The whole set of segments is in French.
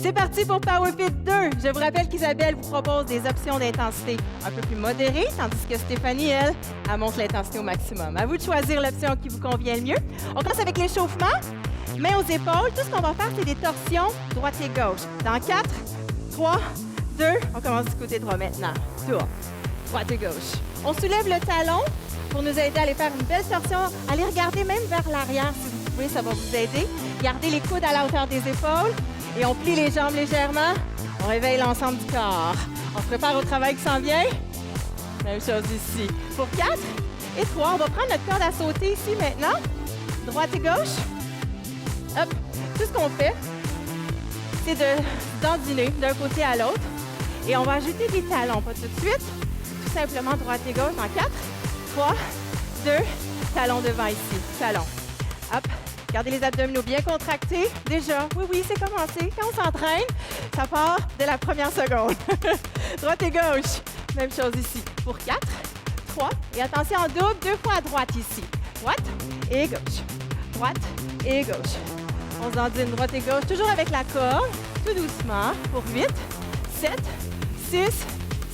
C'est parti pour PowerFit 2. Je vous rappelle qu'Isabelle vous propose des options d'intensité un peu plus modérées, tandis que Stéphanie, elle monte l'intensité au maximum. À vous de choisir l'option qui vous convient le mieux. On commence avec l'échauffement. Mains aux épaules. Tout ce qu'on va faire, c'est des torsions droite et gauche. Dans 4, 3, 2, on commence du côté droit maintenant. Tour, droite et gauche. On soulève le talon pour nous aider à aller faire une belle torsion. Allez regarder même vers l'arrière si vous pouvez, ça va vous aider. Gardez les coudes à la hauteur des épaules. Et on plie les jambes légèrement. On réveille l'ensemble du corps. On se prépare au travail qui s'en vient. Même chose ici. Pour 4 et 3, on va prendre notre corde à sauter ici maintenant. Droite et gauche. Hop. Tout ce qu'on fait, c'est de dandiner d'un côté à l'autre. Et on va ajouter des talons, pas tout de suite. Tout simplement droite et gauche en 4, 3, 2, talons devant ici. Talons. Hop. Gardez les abdominaux bien contractés. Déjà, oui, c'est commencé. Quand on s'entraîne, ça part dès la première seconde. Droite et gauche. Même chose ici. Pour 4, 3. Et attention, en double, 2 fois à droite ici. Droite et gauche. Droite et gauche. On se dandine droite et gauche, toujours avec la corde. Tout doucement. Pour 8, 7, 6,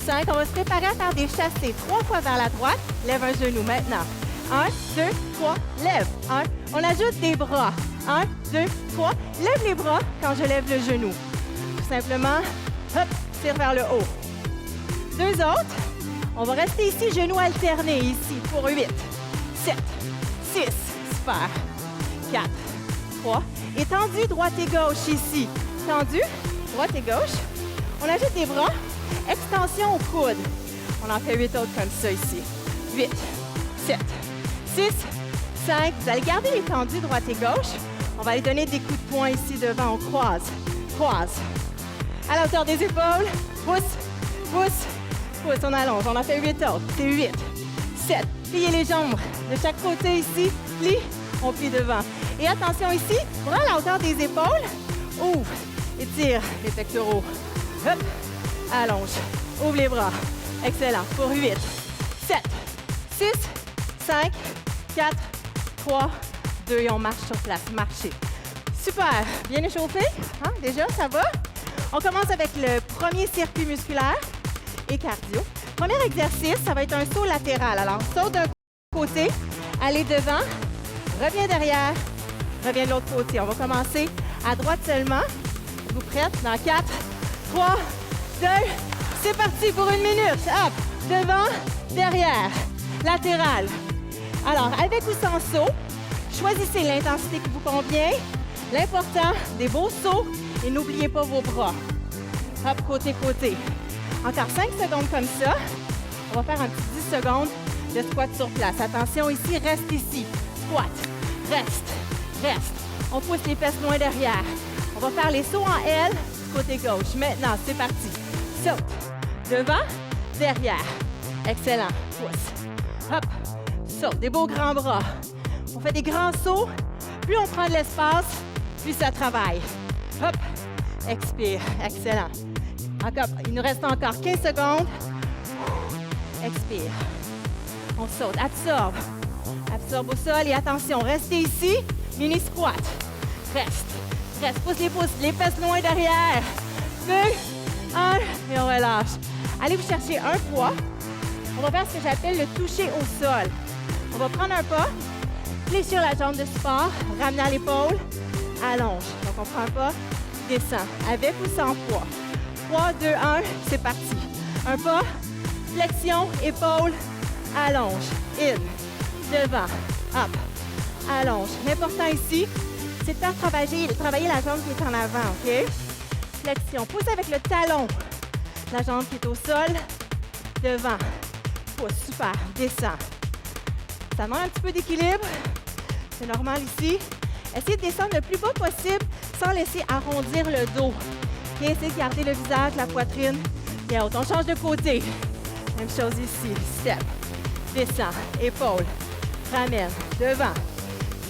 5. On va se préparer à faire des chassés. 3 fois vers la droite. Lève un genou maintenant. 1, 2, 3, lève. 1. On ajoute des bras. 1, 2, 3. Lève les bras quand je lève le genou. Tout simplement, hop, tire vers le haut. 2 autres. On va rester ici, genoux alternés ici pour 8, 7, 6. Super. 4, 3. Et tendu, droite et gauche ici. Tendu, droite et gauche. On ajoute des bras. Extension au coude. On en fait 8 autres comme ça ici. 8, 7, 6, 5. Vous allez garder les tendus droite et gauche. On va aller donner des coups de poing ici devant. On croise, croise. À la hauteur des épaules. Pousse, pousse, pousse. On allonge. On en fait 8 autres. C'est 8, 7. Pliez les jambes de chaque côté ici. Plie. On plie devant. Et attention ici, bras à la hauteur des épaules. Ouvre. Étire les pectoraux. Hop. Allonge. Ouvre les bras. Excellent. Pour 8, 7, 6, 5, 4, 3, 2 et on marche sur place. Marchez. Super. Bien échauffé. Hein? Déjà, ça va? On commence avec le premier circuit musculaire et cardio. Premier exercice, ça va être un saut latéral. Alors, saute d'un côté, allez devant, reviens derrière, reviens de l'autre côté. On va commencer à droite seulement. Vous prête? Dans 4, 3, 2, c'est parti pour 1 minute. Hop, devant, derrière, latéral. Alors, avec ou sans saut, choisissez l'intensité qui vous convient. L'important, des beaux sauts et n'oubliez pas vos bras. Hop, côté, côté. Encore 5 secondes comme ça. On va faire un petit 10 secondes de squat sur place. Attention ici, reste ici. Squat, reste, reste. On pousse les fesses loin derrière. On va faire les sauts en L du côté gauche. Maintenant, c'est parti. Saute. Devant, derrière. Excellent. Pousse. Hop. Saute. Des beaux grands bras. On fait des grands sauts. Plus on prend de l'espace, plus ça travaille. Hop. Expire. Excellent. Encore. Il nous reste encore 15 secondes. Expire. On saute. Absorbe. Absorbe au sol et attention, restez ici. Mini squat. Reste. Reste. Pousse les fesses loin derrière. 2, 1 et on relâche. Allez vous chercher un poids. On va faire ce que j'appelle le toucher au sol. On va prendre un pas, fléchir la jambe de support, ramener à l'épaule, allonge. Donc on prend un pas, descend, avec ou sans poids. 3, 2, 1, c'est parti. Un pas, flexion, épaule, allonge, in, devant, hop, allonge. L'important ici, c'est de faire travailler la jambe qui est en avant, OK? Flexion, pousse avec le talon. La jambe qui est au sol, devant, pousse, super, descend. Ça demande un petit peu d'équilibre, c'est normal ici. Essayez de descendre le plus bas possible sans laisser arrondir le dos. Et essayez de garder le visage, la poitrine bien haute. On change de côté. Même chose ici. Step. Descend. Épaule. Ramène. Devant.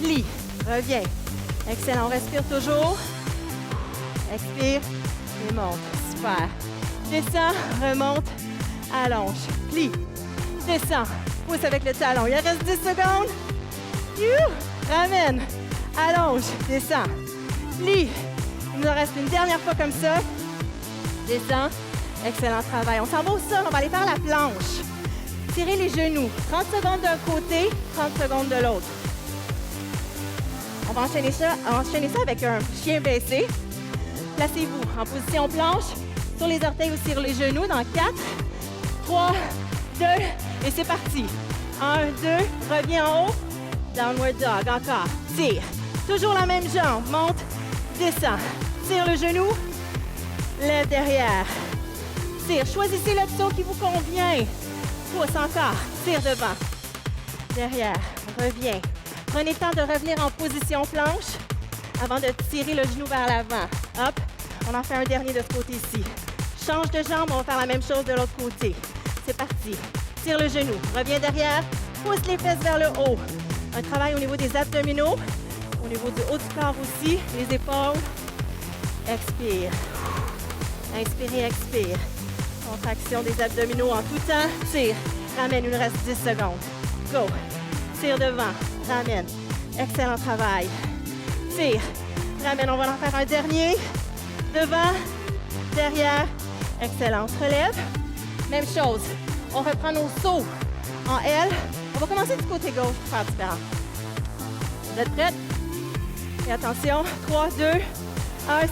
Plie. Reviens. Excellent. On respire toujours. Expire. Et monte. Super. Descend. Remonte. Allonge. Plie. Descend. Pousse avec le talon. Il reste 10 secondes. Ramène. Allonge. Descend. Plie. Il nous en reste une dernière fois comme ça. Descends. Excellent travail. On s'en va au sol. On va aller faire la planche. Tirez les genoux. 30 secondes d'un côté, 30 secondes de l'autre. On va enchaîner ça avec un chien baissé. Placez-vous en position planche, sur les orteils ou sur les genoux dans 4, 3, 2, et c'est parti. 1, 2, reviens en haut. Downward dog, encore. Tire. Toujours la même jambe. Monte, descend. Tire le genou. Lève derrière. Tire. Choisissez l'option qui vous convient. Pousse encore. Tire devant. Derrière. Reviens. Prenez le temps de revenir en position planche avant de tirer le genou vers l'avant. Hop. On en fait un dernier de ce côté-ci. Change de jambe. On va faire la même chose de l'autre côté. C'est parti. Tire le genou. Reviens derrière. Pousse les fesses vers le haut. Un travail au niveau des abdominaux. Au niveau du haut du corps aussi. Les épaules. Expire. Inspirez, expire. Contraction des abdominaux en tout temps. Tire. Ramène, il nous reste 10 secondes. Go. Tire devant. Ramène. Excellent travail. Tire. Ramène, on va en faire un dernier. Devant. Derrière. Excellent. On se relève. Même chose. On reprend nos sauts en L. On va commencer du côté gauche pour faire différent. Vous êtes prêts? Et attention. 3, 2, 1,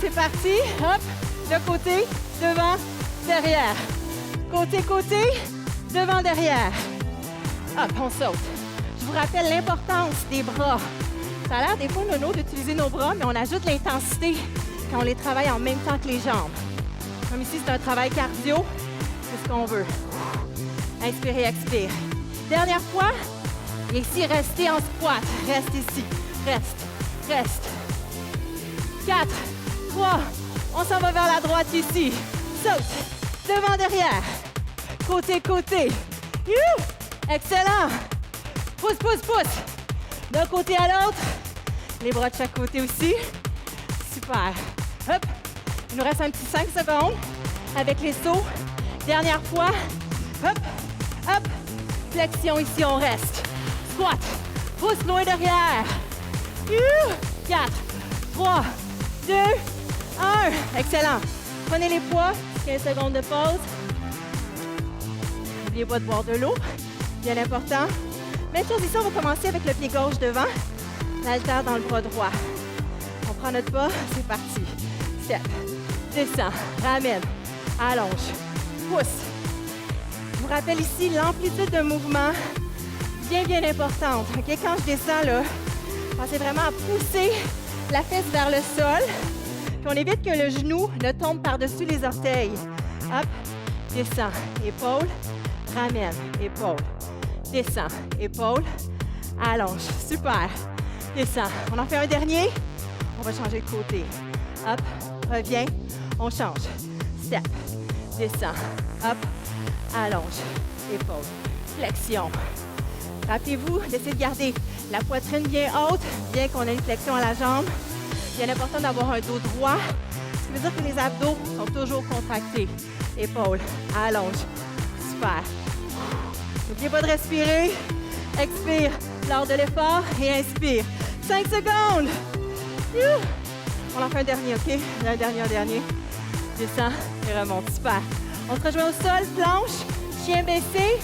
c'est parti. Hop. De côté, devant, derrière. Côté, côté, devant, derrière. Hop, on saute. Je vous rappelle l'importance des bras. Ça a l'air des fois nono d'utiliser nos bras, mais on ajoute l'intensité quand on les travaille en même temps que les jambes. Comme ici, c'est un travail cardio. C'est ce qu'on veut. Inspirez, expire. Dernière fois. Et ici, restez en squat. Reste ici. Reste. Reste. 4, 3, on s'en va vers la droite ici. Saute. Devant, derrière. Côté, côté. You! Excellent. Pousse, pousse, pousse. D'un côté à l'autre. Les bras de chaque côté aussi. Super. Hop. Il nous reste un petit 5 secondes avec les sauts. Dernière fois. Hop, hop. Flexion ici, on reste. Squat. Pousse loin derrière. 4, 3, 2, 1. Excellent. Prenez les poids. 15 secondes de pause. N'oubliez pas de boire de l'eau. Bien important. Même chose ici, on va commencer avec le pied gauche devant. L'haltère dans le bras droit. On prend notre pas. C'est parti. Step. Descend. Ramène. Allonge. Pousse. Je vous rappelle ici l'amplitude de mouvement. Bien importante. Okay? Quand je descends, là, pensez vraiment à pousser la fesse vers le sol. Puis on évite que le genou ne tombe par-dessus les orteils. Hop, descend, épaule, ramène, épaule, descend, épaule, allonge. Super. Descend. On en fait un dernier. On va changer de côté. Hop, reviens, on change. Step, descend, hop, allonge, épaule, flexion. Rappelez-vous d'essayer de garder la poitrine bien haute, bien qu'on ait une flexion à la jambe. Bien important d'avoir un dos droit, ce qui veut dire que les abdos sont toujours contractés. Épaules, allonge. Super. N'oubliez pas de respirer. Expire lors de l'effort et inspire. 5 secondes. On en fait un dernier, OK? Un dernier. Descend et remonte. Super. On se rejoint au sol, planche, chien baissé.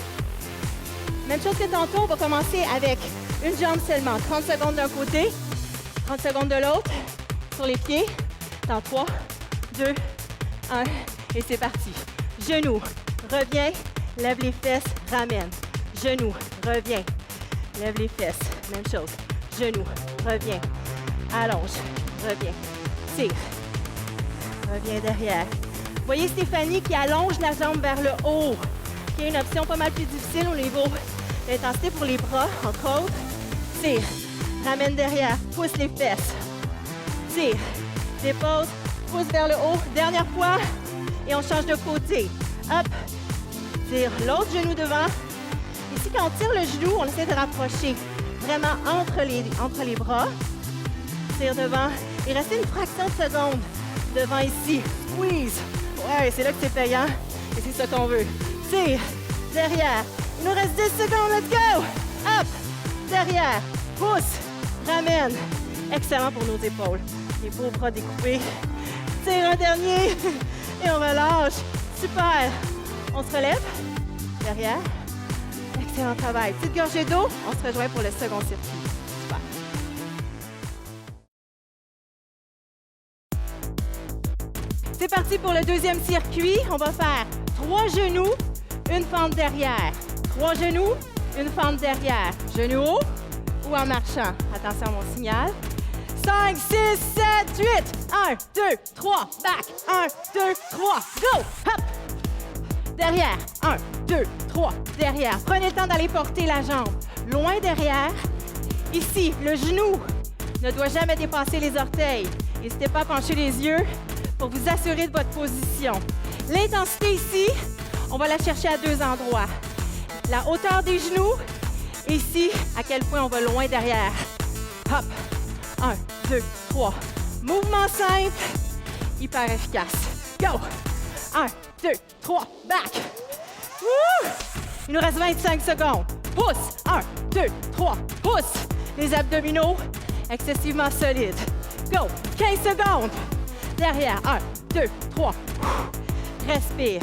Même chose que tantôt, on va commencer avec une jambe seulement. 30 secondes d'un côté, 30 secondes de l'autre, sur les pieds. Dans 3, 2, 1, et c'est parti. Genou, reviens, lève les fesses, ramène. Genou, reviens, lève les fesses. Même chose. Genou, reviens, allonge, reviens, tire, reviens derrière. Vous voyez Stéphanie qui allonge la jambe vers le haut, qui est une option pas mal plus difficile au niveau de l'intensité pour les bras, entre autres. Tire, ramène derrière, pousse les fesses. Tire, dépose, pousse vers le haut. Dernière fois, et on change de côté. Hop, tire l'autre genou devant. Ici, quand on tire le genou, on essaie de rapprocher vraiment entre les bras. Tire devant et restez une fraction de seconde devant ici. Squeeze. Ouais, c'est là que c'est payant et c'est ça qu'on veut. Tire, derrière. Il nous reste 10 secondes, let's go! Hop, derrière, pousse, ramène. Excellent pour nos épaules. Les beaux bras découpés. tire un dernier et on relâche. Super. On se relève. Derrière. Excellent travail. Petite gorgée d'eau. On se rejoint pour le second circuit. Super. C'est parti pour le deuxième circuit. On va faire 3 genoux, une fente derrière. 3 genoux, une fente derrière. Genoux haut ou en marchant. Attention à mon signal. 5, 6, 7, 8. 1, 2, 3, back. 1, 2, 3, go. Hop. Derrière. 1, 2, 3, derrière. Prenez le temps d'aller porter la jambe loin derrière. Ici, le genou ne doit jamais dépasser les orteils. N'hésitez pas à pencher les yeux pour vous assurer de votre position. L'intensité ici, on va la chercher à 2 endroits. La hauteur des genoux, et ici, à quel point on va loin derrière. Hop. 1, 2, 3. Mouvement simple, hyper efficace. Go! 1, 2, 3, back. Woo! Il nous reste 25 secondes. Pousse. 1, 2, 3, pousse. Les abdominaux, excessivement solides. Go! 15 secondes. Derrière. 1, 2, 3. Respire.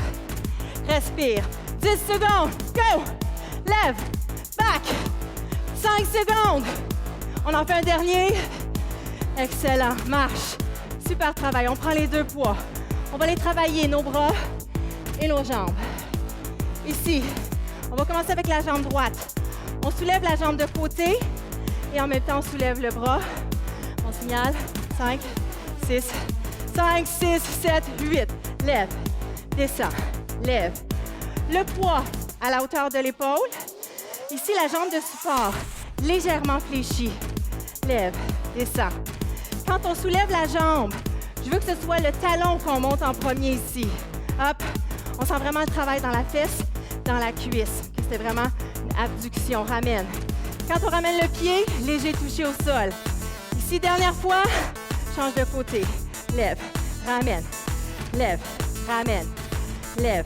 Respire. 10 secondes. Go! Lève. Back. 5 secondes. On en fait un dernier. Excellent. Marche. Super travail. On prend les 2 poids. On va les travailler, nos bras et nos jambes. Ici, on va commencer avec la jambe droite. On soulève la jambe de côté et en même temps, on soulève le bras. On signale. 5, 6, 5, 6, 7, 8. Lève. Descends. Lève. Le poids à la hauteur de l'épaule. Ici, la jambe de support légèrement fléchie. Lève. Descends. Quand on soulève la jambe, je veux que ce soit le talon qu'on monte en premier ici. Hop. On sent vraiment le travail dans la fesse, dans la cuisse. C'est vraiment une abduction. Ramène. Quand on ramène le pied, léger touché au sol. Ici, dernière fois, change de côté. Lève. Ramène. Lève. Ramène. Lève.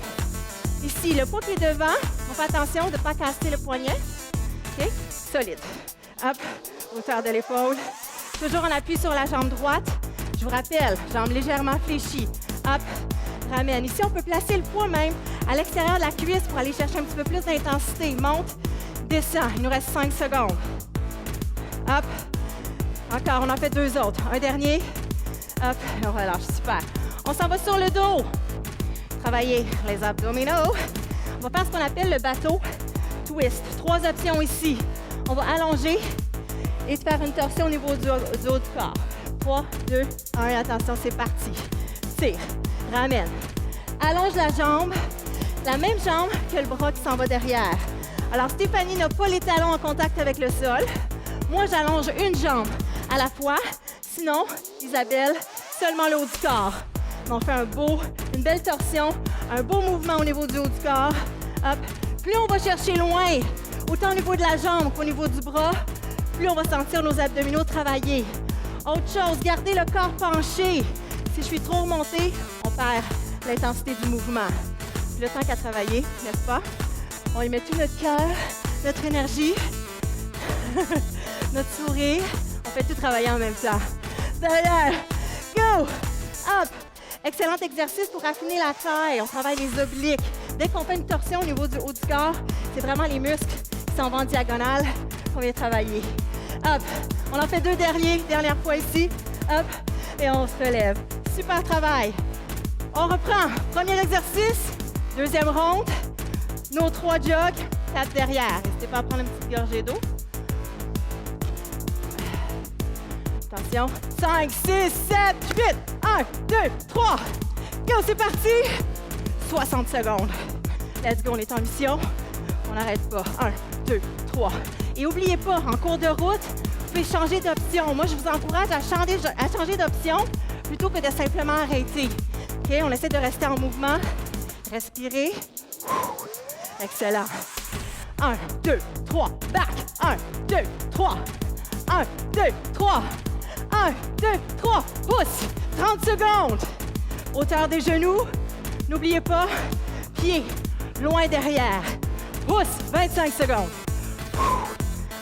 Ici, le poids qui est devant, on fait attention de ne pas casser le poignet. OK? Solide. Hop. Hauteur de l'épaule. Toujours en appui sur la jambe droite. Je vous rappelle, jambe légèrement fléchie. Hop, ramène. Ici, on peut placer le poids même à l'extérieur de la cuisse pour aller chercher un petit peu plus d'intensité. Monte, descend. Il nous reste 5 secondes. Hop. Encore, on en fait 2 autres. Un dernier. Hop, et on relâche. Super. On s'en va sur le dos. Travailler les abdominaux. On va faire ce qu'on appelle le bateau twist. 3 options ici. On va allonger et faire une torsion au niveau du haut du corps. 3, 2, 1, attention, c'est parti. Tire, ramène. Allonge la jambe, la même jambe que le bras qui s'en va derrière. Alors, Stéphanie n'a pas les talons en contact avec le sol. Moi, j'allonge une jambe à la fois. Sinon, Isabelle, seulement le haut du corps. On fait une belle torsion, un beau mouvement au niveau du haut du corps. Hop. Plus on va chercher loin, autant au niveau de la jambe qu'au niveau du bras, plus on va sentir nos abdominaux travailler. Autre chose, gardez le corps penché. Si je suis trop remontée, on perd l'intensité du mouvement. Le temps qu'à travailler, n'est-ce pas? On y met tout notre cœur, notre énergie, notre sourire. On fait tout travailler en même temps. Derrière, go! Hop! Excellent exercice pour affiner la taille. On travaille les obliques. Dès qu'on fait une torsion au niveau du haut du corps, c'est vraiment les muscles qui s'en vont en diagonale qu'on vient travailler. Hop! On en fait 2 dernière fois ici. Hop! Et on se relève. Super travail. On reprend. Premier exercice. Deuxième ronde. Nos 3 jogs. 4 derrière. N'hésitez pas à prendre une petite gorgée d'eau. Attention. 5, 6, 7, 8. 1, 2, 3. Go, c'est parti. 60 secondes. Let's go, on est en mission. On n'arrête pas. 1, 2, 3. Et n'oubliez pas, en cours de route, vous pouvez changer d'option. Moi, je vous encourage à changer d'option plutôt que de simplement arrêter. OK, on essaie de rester en mouvement. Respirez. Excellent. 1, 2, 3, back. 1, 2, 3. 1, 2, 3. 1, 2, 3. Pousse. 30 secondes. Hauteur des genoux. N'oubliez pas, pied loin derrière. Pousse. 25 secondes.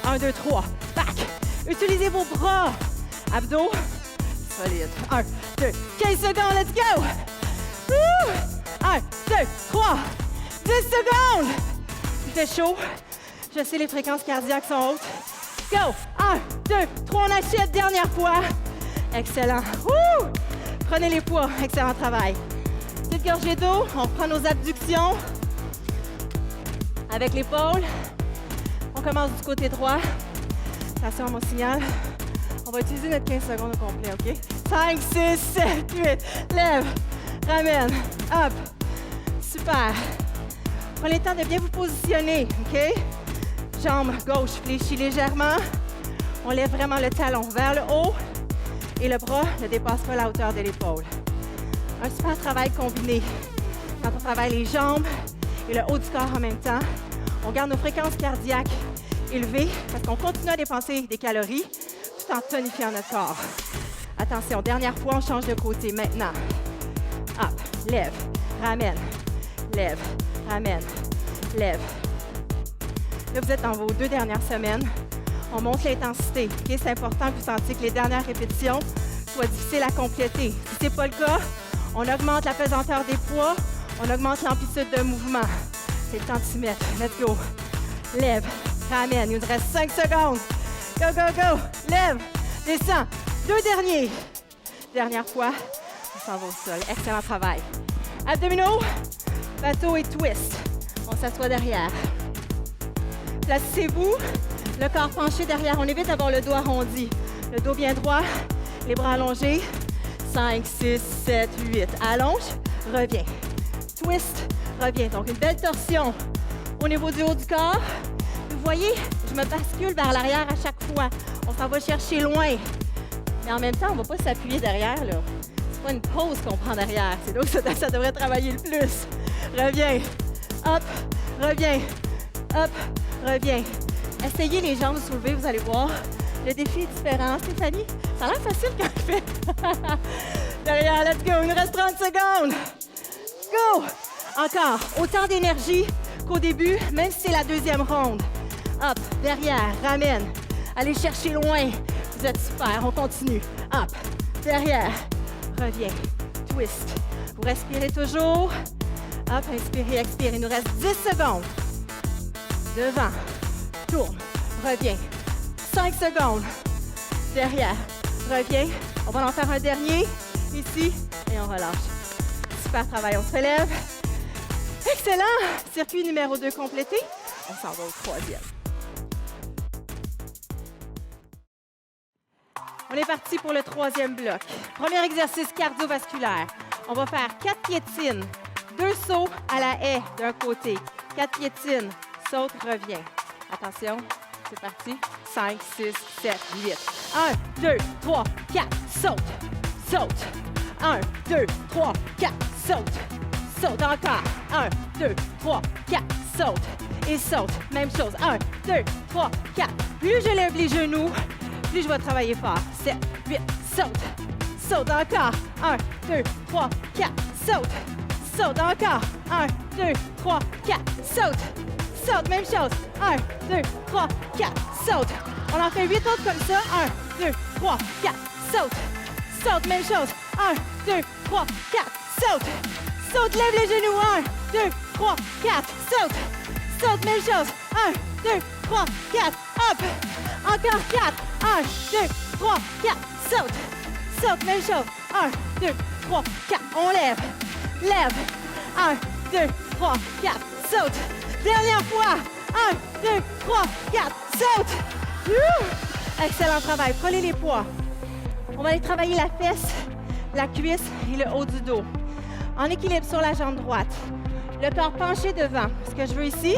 1, 2, 3. Back. Utilisez vos bras. Abdos. Solide. 1, 2, 15 secondes, let's go! Woo! 1, 2, 3, 10 secondes! Il fait chaud. Je sais, les fréquences cardiaques sont hautes. Go! 1, 2, 3, on achète, dernière fois. Excellent. Woo! Prenez les poids, excellent travail. Petite gorgée d'eau, on reprend nos abductions. Avec l'épaule. On commence du côté droit. Attention à mon signal. On va utiliser notre 15 secondes au complet, OK? 5, 6, 7, 8. Lève, ramène, hop. Super. Prenez le temps de bien vous positionner, OK? Jambe gauche fléchie légèrement. On lève vraiment le talon vers le haut et le bras ne dépasse pas la hauteur de l'épaule. Un super travail combiné. Quand on travaille les jambes et le haut du corps en même temps, on garde nos fréquences cardiaques élevées parce qu'on continue à dépenser des calories tout en tonifiant notre corps. Attention, dernière fois, on change de côté maintenant. Hop, lève, ramène, lève, ramène, lève. Là, vous êtes dans vos 2 dernières semaines. On monte l'intensité. Okay? C'est important que vous sentiez que les dernières répétitions soient difficiles à compléter. Si ce n'est pas le cas, on augmente la pesanteur des poids, on augmente l'amplitude de mouvement. C'est le temps de s'y mettre. Let's go. Lève, ramène. Il nous reste 5 secondes. Go, go, go. Lève, descends. 2 derniers. Dernière fois, on s'en va au sol. Excellent travail. Abdominaux, bateau et twist. On s'assoit derrière. Placez-vous, le corps penché derrière. On évite d'avoir le dos arrondi. Le dos bien droit, les bras allongés. 5, 6, 7, 8. Allonge, reviens. Twist, reviens. Donc, une belle torsion au niveau du haut du corps. Vous voyez, je me bascule vers l'arrière à chaque fois. On s'en va chercher loin. Mais en même temps, on ne va pas s'appuyer derrière, là. C'est pas une pause qu'on prend derrière. C'est là que ça devrait travailler le plus. Reviens. Hop, reviens. Hop, reviens. Essayez les jambes soulevées, vous allez voir. Le défi est différent. Stéphanie, ça a l'air facile quand je fais. Derrière, let's go. Il nous reste 30 secondes. Go! Encore. Autant d'énergie qu'au début, même si c'est la deuxième ronde. Hop, derrière, ramène. Allez chercher loin. Vous êtes super. On continue. Hop, derrière. Reviens. Twist. Vous respirez toujours. Hop, inspirez, expirez. Il nous reste 10 secondes. Devant. Tourne. Reviens. 5 secondes. Derrière. Reviens. On va en faire un dernier. Ici. Et on relâche. Super travail. On se relève. Excellent. Circuit numéro 2 complété. On s'en va au 3e. On est parti pour le 3e bloc. Premier exercice cardiovasculaire. On va faire 4 piétines, 2 sauts à la haie d'un côté. 4 piétines, saute, reviens. Attention, c'est parti. 5, 6, 7, 8. 1, 2, 3, 4, saute, saute. 1, 2, 3, 4, saute, saute encore. 1, 2, 3, 4, saute et saute. Même chose. 1, 2, 3, 4. Plus je lève les genoux, plus je vais travailler fort. 7, 8, saute. Saute encore. 1, 2, 3, 4, saute. Saute encore. 1, 2, 3, 4, saute. Saute, même chose. 1, 2, 3, 4, saute. On en fait 8 autres comme ça. 1, 2, 3, 4, saute. Saute, même chose. 1, 2, 3, 4, saute. Saute, lève les genoux. 1, 2, 3, 4, saute. Saute, même chose. 1, 2, 3, 4, hop. Encore 4. 1, 2, 3, 4, saute. Saute, même chose. 1, 2, 3, 4. On lève. Lève. 1, 2, 3, 4, saute. Dernière fois. 1, 2, 3, 4, saute. Excellent travail. Prenez les poids. On va aller travailler la fesse, la cuisse et le haut du dos. En équilibre sur la jambe droite. Le corps penché devant. Ce que je veux ici,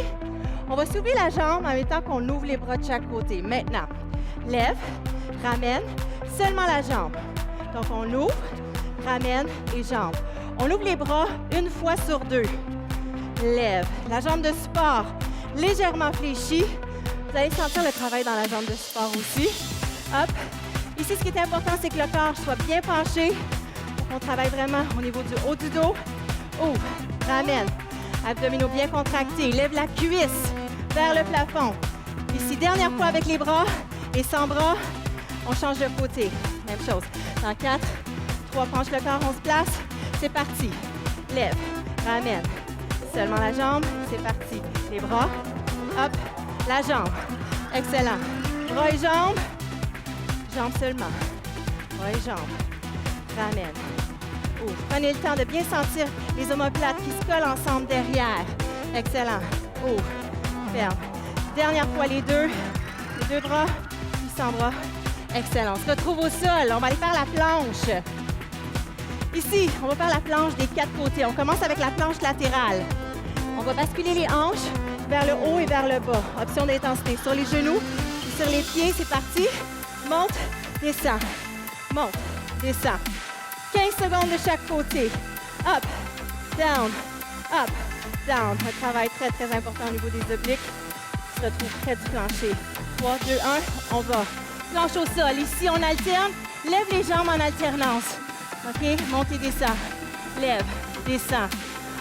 on va soulever la jambe en même temps qu'on ouvre les bras de chaque côté. Maintenant, lève, ramène, seulement la jambe. Donc, on ouvre, ramène et jambe. On ouvre les bras une fois sur 2. Lève. La jambe de support légèrement fléchie. Vous allez sentir le travail dans la jambe de support aussi. Hop. Ici, ce qui est important, c'est que le corps soit bien penché. On travaille vraiment au niveau du haut du dos. Ouvre, ramène. Abdominaux bien contractés. Lève la cuisse vers le plafond. Ici, dernière fois avec les bras et sans bras, on change de côté. Même chose. Dans 4, 3, penche le corps, on se place. C'est parti. Lève, ramène. Seulement la jambe, c'est parti. Les bras, hop, la jambe. Excellent. Bras et jambes. Jambes seulement. Bras et jambes. Ramène. Ouvre. Prenez le temps de bien sentir les omoplates qui se collent ensemble derrière. Excellent. Ouvre. Ferme. Dernière fois les deux bras, puis sans bras. Excellent. On se retrouve au sol. On va aller faire la planche. Ici, on va faire la planche des 4 côtés. On commence avec la planche latérale. On va basculer les hanches vers le haut et vers le bas. Option d'intensité. Sur les genoux, sur les pieds, c'est parti. Monte, descend. Monte, descend. 15 secondes de chaque côté. Up, down, up, down. Un travail très, très important au niveau des obliques. On se retrouve près du plancher. 3, 2, 1, on va. Planche au sol. Ici, on alterne. Lève les jambes en alternance. OK? Monte et descend. Lève, descend.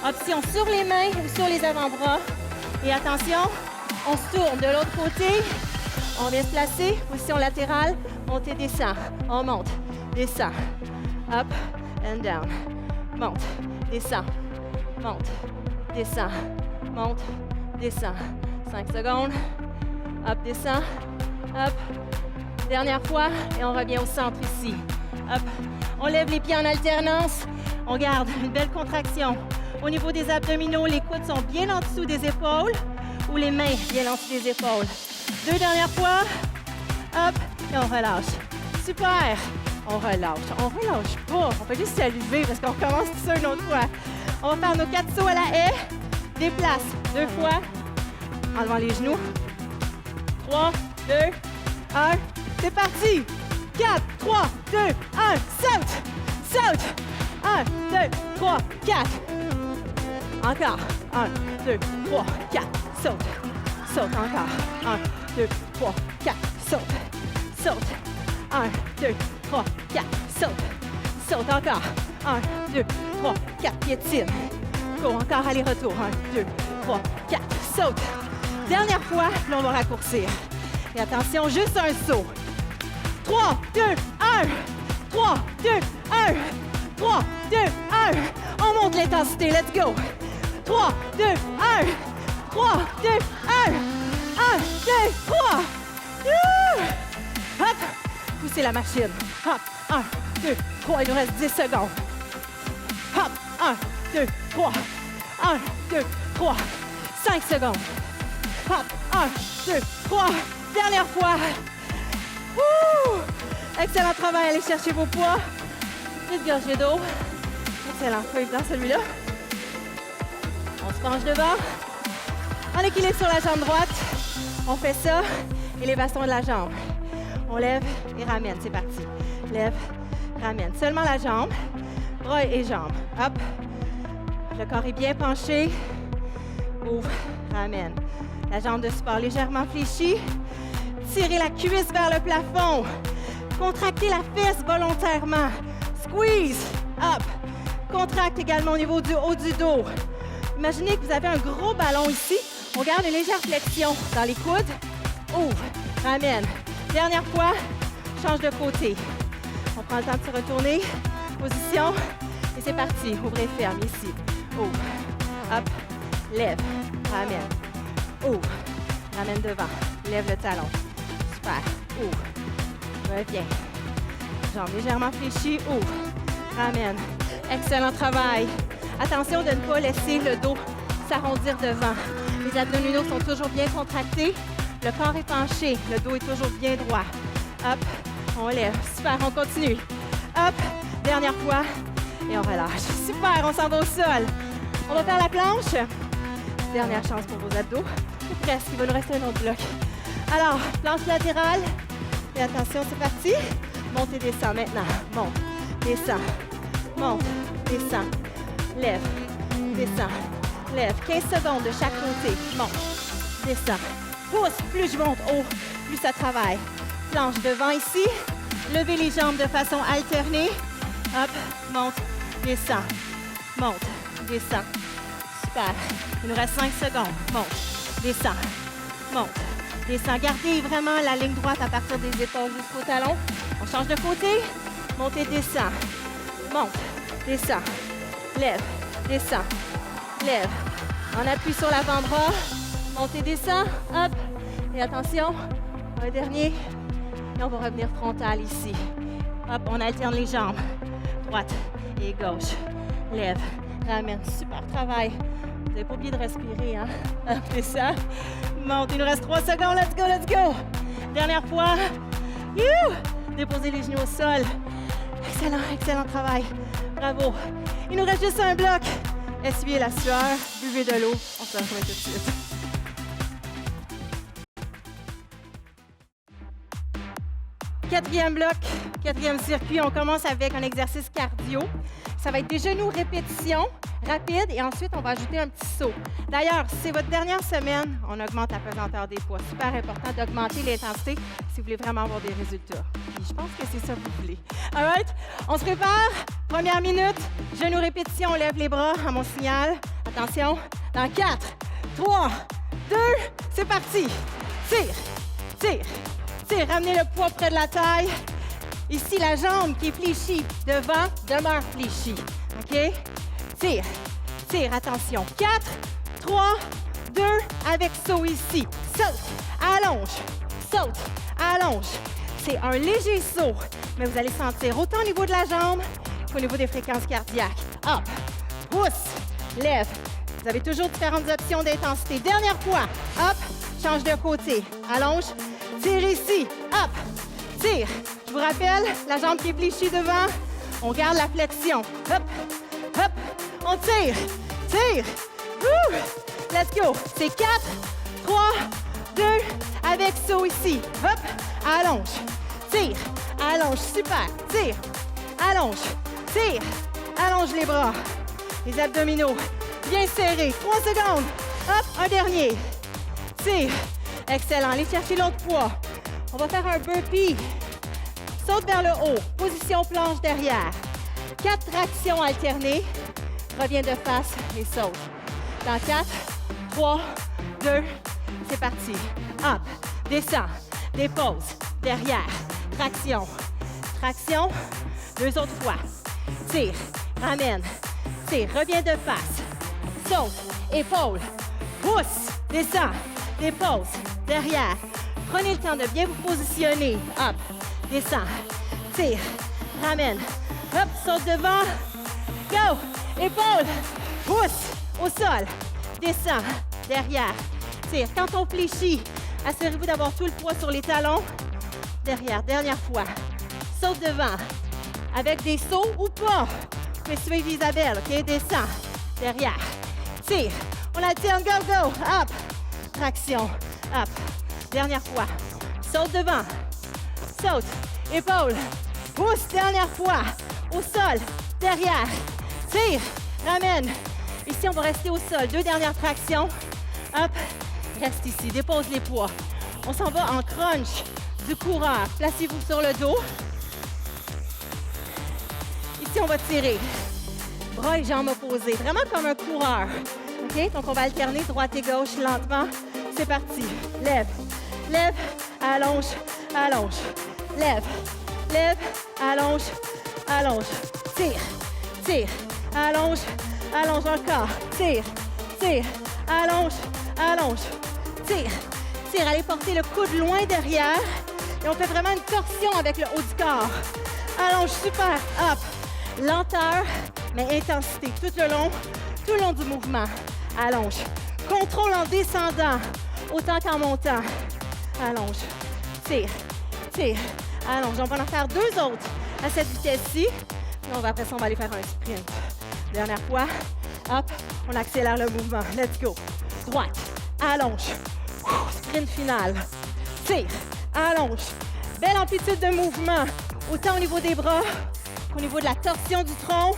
Option sur les mains ou sur les avant-bras. Et attention, on se tourne de l'autre côté. On vient se placer. Position latérale. Monte et descend. On monte, descend. Up and down. Monte, descend. Monte, descend. Monte, descend. 5 secondes. Up, descend. Up. Dernière fois. Et on revient au centre ici. Up. On lève les pieds en alternance. On garde une belle contraction. Au niveau des abdominaux, les coudes sont bien en dessous des épaules ou les mains bien en dessous des épaules. 2 dernières fois. Hop. Et on relâche. Super. On relâche. On relâche pas. On fait juste saluer parce qu'on recommence tout ça une autre fois. On va faire nos 4 sauts à la haie. Déplace 2 fois. Enlevant les genoux. 3, 2, 1. C'est parti. 4, 3, 2, 1. Saute. Saute. 1, 2, 3, 4. Encore. 1, 2, 3, 4. Saute. Saute encore. 1, 2, 3, 4. Saute. Saute. 1, 2, 3, 4. Saute. Saute encore. 1, 2, 3, 4. Piétine. Go. Encore aller-retour. 1, 2, 3, 4. Saute. Dernière fois, là, on va raccourcir. Et attention, juste un saut. 3, 2, 1. 3, 2, 1. 3, 2, 1. On monte l'intensité. Let's go. 3, 2, 1. 3, 2, 1. 1, 2, 3. Hop. Poussez la machine. Hop. 1, 2, 3. Il nous reste 10 secondes. Hop. 1, 2, 3. 1, 2, 3. 5 secondes. Hop. 1, 2, 3. Dernière fois. Ouh. Excellent travail. Allez chercher vos poids. Petite gorgée d'eau. Excellent. Pas évident celui-là. On se penche devant. En équilibre sur la jambe droite. On fait ça. Et les bastons de la jambe. On lève et ramène. C'est parti. Lève, ramène. Seulement la jambe. Bras et jambes. Hop. Le corps est bien penché. Ouvre, ramène. La jambe de support légèrement fléchie. Tirez la cuisse vers le plafond. Contractez la fesse volontairement. Squeeze. Up. Contracte également au niveau du haut du dos. Imaginez que vous avez un gros ballon ici. On garde une légère flexion dans les coudes. Ouvre. Ramène. Dernière fois. Change de côté. On prend le temps de se retourner. Position. Et c'est parti. Ouvrez ferme ici. Ouvre. Hop. Lève. Ramène. Ouvre. Ramène devant. Lève le talon. Super. Ouvre. Reviens. Jambes légèrement fléchies. Ouvre. Ramène. Excellent travail. Attention de ne pas laisser le dos s'arrondir devant. Les abdominaux sont toujours bien contractés. Le corps est penché. Le dos est toujours bien droit. Hop. On lève. Super. On continue. Hop. Dernière fois. Et on relâche. Super. On s'en va au sol. On va faire la planche. Dernière chance pour vos abdos. Ou presque. Il va nous rester un autre bloc. Alors, planche latérale. Et attention, c'est parti. Monte et descend maintenant. Monte. Descend. Monte. Descend. Lève. Descend. Lève. 15 secondes de chaque côté. Monte. Descend. Pousse. Plus je monte haut, plus ça travaille. Planche devant ici. Levez les jambes de façon alternée. Hop. Monte. Descend. Monte. Descend. Super. Il nous reste 5 secondes. Monte. Descend. Monte. Descend. Gardez vraiment la ligne droite à partir des épaules jusqu'au talon. On change de côté. Monte et descend. Monte, descend. Lève, descend. Lève. On appuie sur l'avant-bras. Monte et descend. Hop. Et attention. Un dernier. Et on va revenir frontal ici. Hop, on alterne les jambes. Droite et gauche. Lève, ramène. Super travail. Vous n'avez pas oublié de respirer, hein? Hop, descend. Monte. Il nous reste 3 secondes. Let's go, let's go. Dernière fois. Youh! Déposez les genoux au sol. Excellent, excellent travail. Bravo. Il nous reste juste un bloc. Essuyez la sueur. Buvez de l'eau. On se retrouve tout de suite. Quatrième bloc, quatrième circuit. On commence avec un exercice cardio. Ça va être des genoux répétitions rapides et ensuite, on va ajouter un petit saut. D'ailleurs, si c'est votre dernière semaine, on augmente la pesanteur des poids. Super important d'augmenter l'intensité si vous voulez vraiment avoir des résultats. Puis je pense que c'est ça que vous voulez. All right? On se prépare. Première minute. Genoux répétitions. On lève les bras à mon signal. Attention. Dans 4, 3, 2, c'est parti. Tire, tire, tire. Ramenez le poids près de la taille. Ici, la jambe qui est fléchie devant demeure fléchie. OK? Tire, tire, attention. 4, 3, 2, avec saut ici. Saute, allonge, saute, allonge. C'est un léger saut, mais vous allez sentir autant au niveau de la jambe qu'au niveau des fréquences cardiaques. Hop, pousse, lève. Vous avez toujours différentes options d'intensité. Dernière fois. Hop, change de côté. Allonge, tire ici. Hop, tire. Je vous rappelle, la jambe qui est fléchie devant, on garde la flexion. Hop, hop, on tire, tire. Woo! Let's go. C'est 4, 3, 2, avec saut ici. Hop, allonge, tire, allonge, super, tire, allonge, tire, allonge les bras. Les abdominaux, bien serrés. 3 secondes. Hop, un dernier. Tire. Excellent. Allez chercher l'autre poids. On va faire un burpee. Saute vers le haut. Position planche derrière. 4 tractions alternées. Reviens de face et saute. Dans 4, 3, 2, c'est parti. Hop, descends, dépose, derrière, traction, traction, 2 autres fois. Tire, ramène, tire, reviens de face. Saute, épaule, pousse, descends, dépose, derrière. Prenez le temps de bien vous positionner. Hop, descends, tire, ramène, hop, saute devant. Go, épaule, pousse, au sol, descends, derrière, tire. Quand on fléchit, assurez-vous d'avoir tout le poids sur les talons. Derrière, dernière fois. Saute devant, avec des sauts ou pas. Vous pouvez suivre Isabelle, OK? Descends, derrière, tire. On alterne, go, go, hop. Traction, hop. Dernière fois. Saute devant, saute, épaule, pousse, dernière fois. Au sol, derrière, tire, ramène. Ici, on va rester au sol. 2 dernières tractions. Hop, reste ici. Dépose les poids. On s'en va en crunch du coureur. Placez-vous sur le dos. Ici, on va tirer. Bras et jambes opposés. Vraiment comme un coureur. OK? Donc, on va alterner droite et gauche lentement. C'est parti. Lève, lève, allonge, allonge. Lève, lève, allonge, allonge. Tire, tire, allonge, allonge encore. Tire, tire, allonge, allonge. Tire, tire. Allez porter le coude loin derrière. Et on fait vraiment une torsion avec le haut du corps. Allonge, super. Hop. Lenteur, mais intensité tout le long du mouvement. Allonge. Contrôle en descendant, autant qu'en montant. Allonge. Tire, tire. Allonge. On va en faire 2 autres à cette vitesse-ci. Après ça, on va aller faire un sprint. Dernière fois. Hop, on accélère le mouvement. Let's go. Droite, allonge. Sprint final. Tire, allonge. Belle amplitude de mouvement, autant au niveau des bras qu'au niveau de la torsion du tronc,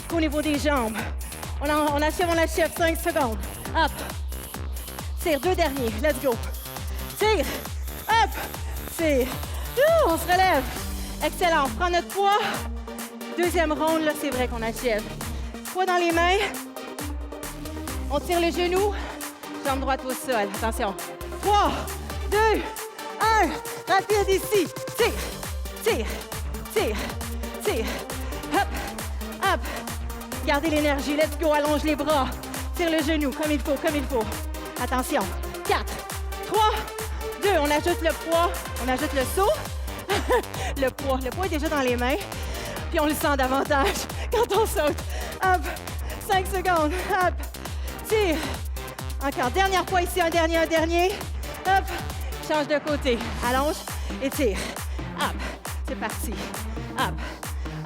qu'au niveau des jambes. On achève, 5 secondes. Hop. Tire, 2 derniers. Let's go. Tire. Hop. Tire. On se relève. Excellent. On prend notre poids. Deuxième ronde, là, c'est vrai qu'on achève. Poids dans les mains. On tire les genoux. Jambe droite au sol. Attention. 3, 2, 1. Rapide ici. Tire, tire, tire, tire. Hop, hop. Gardez l'énergie. Let's go. Allonge les bras. Tire le genou comme il faut, comme il faut. Attention. 4, 3, 2. On ajoute le poids. On ajoute le saut. Le poids est déjà dans les mains. Puis on le sent davantage quand on saute. Hop. 5 secondes. Hop. Tire. Encore. Dernière fois ici. Un dernier. Hop. Change de côté. Allonge et tire. Hop. C'est parti. Hop.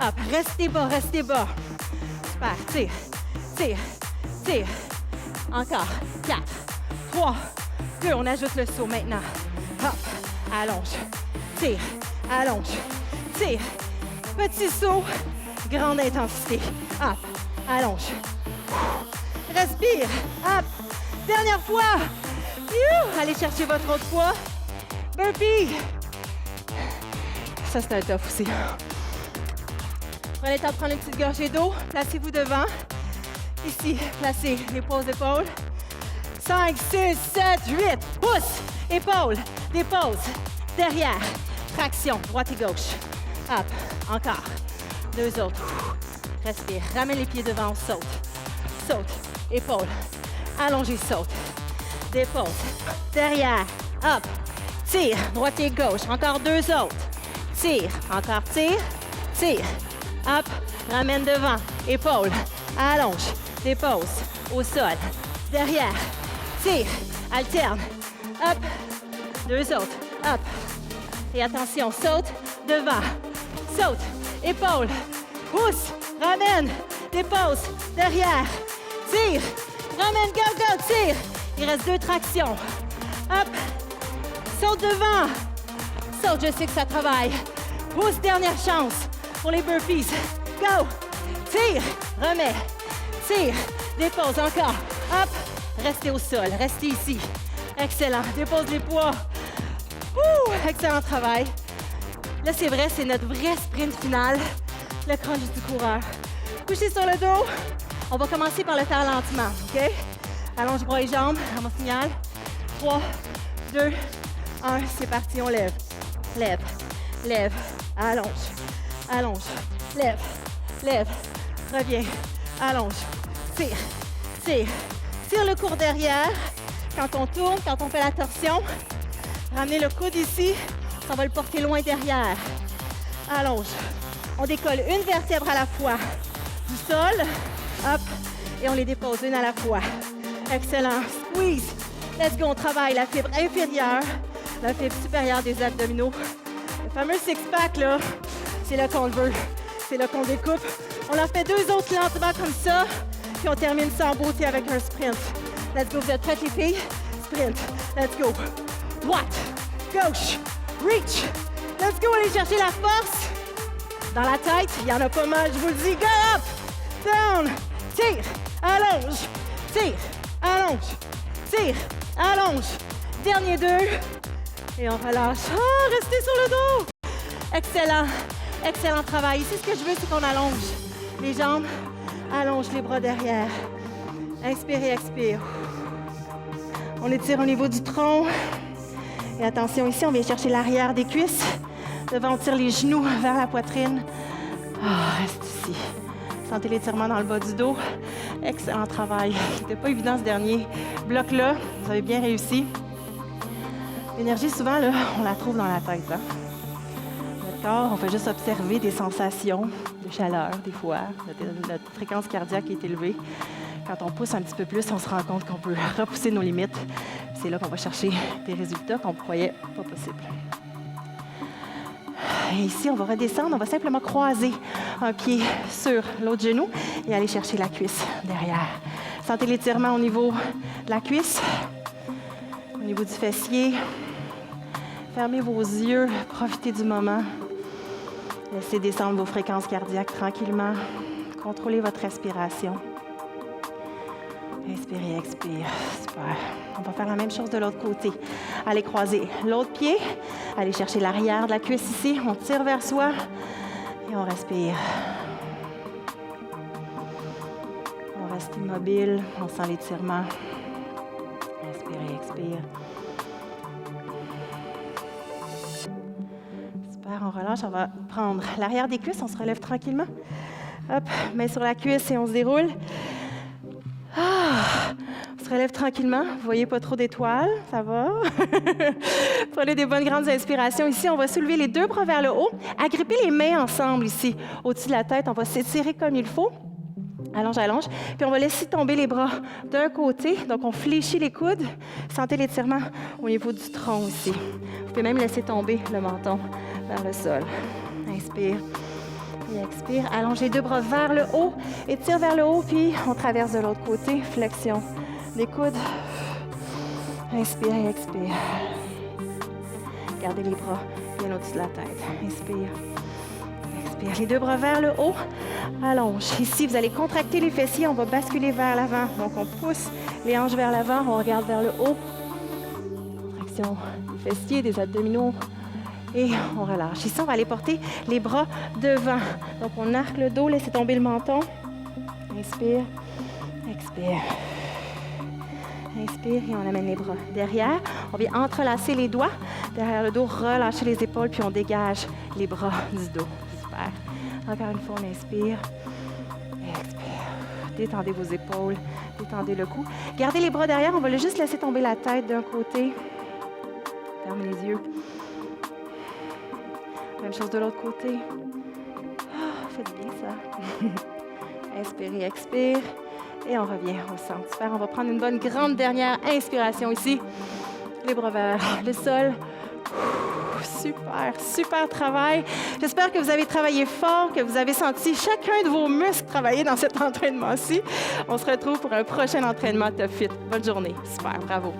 Hop. Restez bas. Super. Tire. Tire. Tire. Encore. 4, 3, 2. On ajoute le saut maintenant. Hop. Allonge. Tire. Allonge. Tire. Petit saut. Grande intensité. Hop. Allonge. Respire. Hop. Dernière fois. Allez chercher votre autre poids. Burpee. Ça, c'est un tough aussi. Prenez le temps de prendre une petite gorgée d'eau. Placez-vous devant. Ici, placez les poids aux épaules. 5, 6, 7, 8. Pousse. Épaules. Dépose. Derrière. Traction. Droite et gauche. Hop. Encore. 2 autres. Respire. Ramène les pieds devant. On saute. Saute. Épaules. Allongez. Saute. Dépose. Derrière. Hop. Tire. Droite et gauche. Encore 2 autres. Tire. Encore tire. Tire. Hop. Ramène devant. Épaules. Allonge. Dépose. Au sol. Derrière. Tire. Alterne. Hop. 2 autres. Hop. Et attention. Saute. Devant. Saute. Épaules. Pousse. Ramène. Dépose. Derrière. Tire. Ramène. Go, go. Tire. Il reste 2 tractions. Hop. Saute devant. Saute, je sais que ça travaille. Pousse, dernière chance pour les burpees. Go. Tire. Remets. Tire. Dépose encore. Hop. Restez au sol. Restez ici. Excellent. Dépose les poids. Excellent travail. Là, c'est vrai, c'est notre vrai sprint final. Le crunch du coureur. Couchez sur le dos. On va commencer par le faire lentement. OK? Allonge bras et jambes. À mon signal. 3, 2, 1. C'est parti. On lève. Lève. Lève. Allonge. Allonge. Lève. Lève. Reviens. Allonge. Tire. Tire. Tire le cours derrière. Quand on tourne, quand on fait la torsion, ramenez le coude ici. On va le porter loin derrière. Allonge. On décolle une vertèbre à la fois du sol. Hop. Et on les dépose une à la fois. Excellent. Squeeze. Let's go. On travaille la fibre inférieure, la fibre supérieure des abdominaux. Le fameux six-pack, là, c'est là qu'on le veut. C'est là qu'on découpe. On en fait 2 autres lentement comme ça. Puis on termine ça en beauté avec un sprint. Let's go. Vous êtes prêtes, les filles? Sprint. Let's go. Droite. Gauche. Reach. Let's go. Allez chercher la force. Dans la tête, il y en a pas mal, je vous le dis. Go up. Down. Tire. Allonge. Tire. Allonge. Tire. Allonge. Dernier 2. Et on relâche. Oh, restez sur le dos. Excellent. Excellent travail. Ici, ce que je veux, c'est qu'on allonge les jambes. Allonge les bras derrière. Inspirez, expire. On étire au niveau du tronc. Et attention, ici, on vient chercher l'arrière des cuisses. Devant, on tire les genoux vers la poitrine. Reste ici. Sentez l'étirement dans le bas du dos. Excellent travail. C'était pas évident ce dernier bloc-là. Vous avez bien réussi. L'énergie, souvent, là, on la trouve dans la tête. Hein? Notre corps, on fait juste observer des sensations de chaleur, des fois. Notre fréquence cardiaque est élevée. Quand on pousse un petit peu plus, on se rend compte qu'on peut repousser nos limites. C'est là qu'on va chercher des résultats qu'on croyait pas possibles. Et ici, on va redescendre. On va simplement croiser un pied sur l'autre genou et aller chercher la cuisse derrière. Sentez l'étirement au niveau de la cuisse, au niveau du fessier. Fermez vos yeux, profitez du moment. Laissez descendre vos fréquences cardiaques tranquillement. Contrôlez votre respiration. Inspirez, expire. Super. On va faire la même chose de l'autre côté. Allez croiser l'autre pied. Allez chercher l'arrière de la cuisse ici. On tire vers soi et on respire. On reste immobile. On sent l'étirement. Inspirez, expire. Super. On relâche. On va prendre l'arrière des cuisses. On se relève tranquillement. Hop, main sur la cuisse et on se déroule. On se relève tranquillement. Vous voyez pas trop d'étoiles, ça va. Prenez des bonnes grandes inspirations. Ici, on va soulever les 2 bras vers le haut. Agrippez les mains ensemble ici, au-dessus de la tête. On va s'étirer comme il faut. Allonge, allonge. Puis on va laisser tomber les bras d'un côté. Donc, on fléchit les coudes. Sentez l'étirement au niveau du tronc aussi. Vous pouvez même laisser tomber le menton vers le sol. Inspire. Et expire. Allonge les 2 bras vers le haut. Étire vers le haut, puis on traverse de l'autre côté. Flexion des coudes. Inspire et expire. Gardez les bras bien au-dessus de la tête. Inspire. Expire. Les 2 bras vers le haut. Allonge. Ici, vous allez contracter les fessiers. On va basculer vers l'avant. Donc, on pousse les hanches vers l'avant. On regarde vers le haut. Contraction des fessiers, des abdominaux. Et on relâche. Ici, on va aller porter les bras devant. Donc, on arque le dos, laissez tomber le menton. Inspire, expire. Inspire et on amène les bras derrière. On vient entrelacer les doigts derrière le dos, relâcher les épaules, puis on dégage les bras du dos. Super. Encore une fois, on inspire. Expire. Détendez vos épaules, détendez le cou. Gardez les bras derrière, on va juste laisser tomber la tête d'un côté. Fermez les yeux. Même chose de l'autre côté. Faites bien ça. Inspirez, expire. Et on revient au centre. Super, on va prendre une bonne grande dernière inspiration ici. Les bras vers le sol. Super, super travail. J'espère que vous avez travaillé fort, que vous avez senti chacun de vos muscles travailler dans cet entraînement-ci. On se retrouve pour un prochain entraînement Top Fit. Bonne journée. Super, bravo.